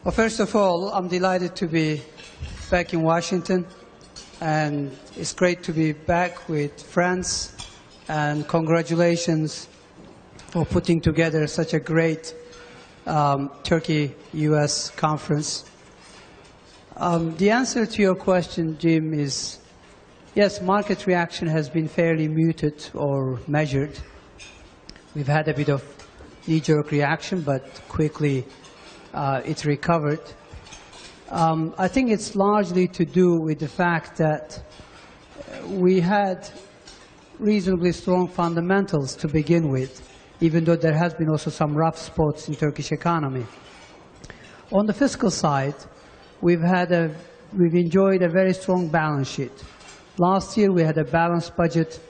Well, first of all, I'm delighted to be back in Washington, and it's great to be back with friends, and congratulations for putting together such a great Turkey-U.S. conference. The answer to your question, Jim, is yes, market reaction has been fairly muted or measured. We've had a bit of knee-jerk reaction, but quickly it's recovered. I think it's largely to do with the fact that we had reasonably strong fundamentals to begin with, even though there has been also some rough spots in Turkish economy. On the fiscal side, we've enjoyed a very strong balance sheet. Last year we had a balanced budget,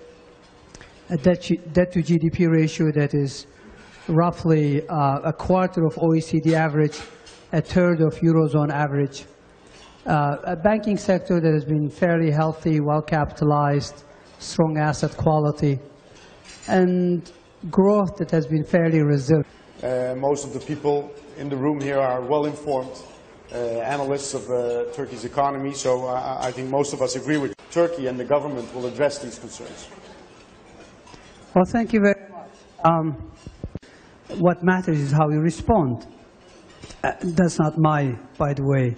a debt to GDP ratio that is roughly a quarter of OECD average, a third of Eurozone average, a banking sector that has been fairly healthy, well capitalized, strong asset quality, and growth that has been fairly resilient. Most of the people in the room here are well informed analysts of Turkey's economy, so I think most of us agree with Turkey, and the government will address these concerns. Well, thank you very much. What matters is how you respond. That's not my, by the way,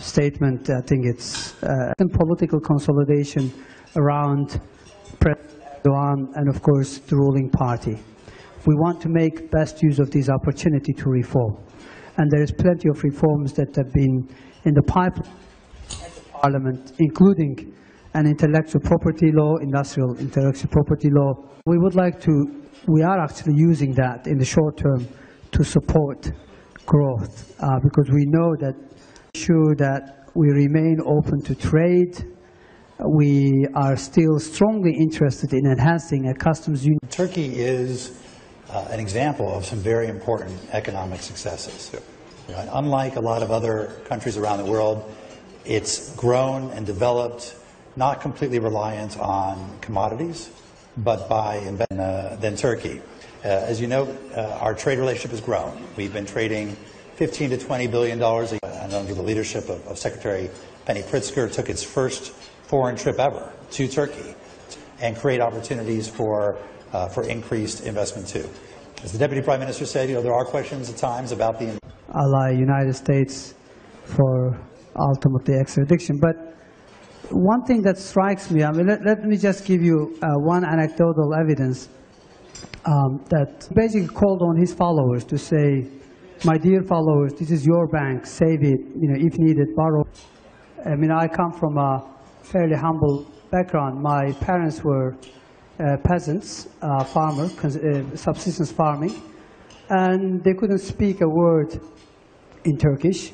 statement. I think it's political consolidation around President Erdoğan and, of course, the ruling party. We want to make best use of this opportunity to reform. And there is plenty of reforms that have been in the pipeline at the Parliament, including an intellectual property law, industrial intellectual property law. We are actually using that in the short term to support growth, because we know that we remain open to trade. We are still strongly interested in enhancing a customs union. Turkey is an example of some very important economic successes. You know, unlike a lot of other countries around the world, it's grown and developed not completely reliant on commodities, but than Turkey. As you know, our trade relationship has grown. We've been trading $15 to $20 billion a year. And under the leadership of Secretary Penny Pritzker, took its first foreign trip ever to Turkey and create opportunities for increased investment too. As the Deputy Prime Minister said, you know, there are questions at times about the ally United States for ultimately extradition. But one thing that strikes me, I mean, let me just give you one anecdotal evidence that basically called on his followers to say, my dear followers, this is your bank, save it, you know, if needed, borrow. I mean, I come from a fairly humble background. My parents were peasants, farmers, subsistence farming, and they couldn't speak a word in Turkish.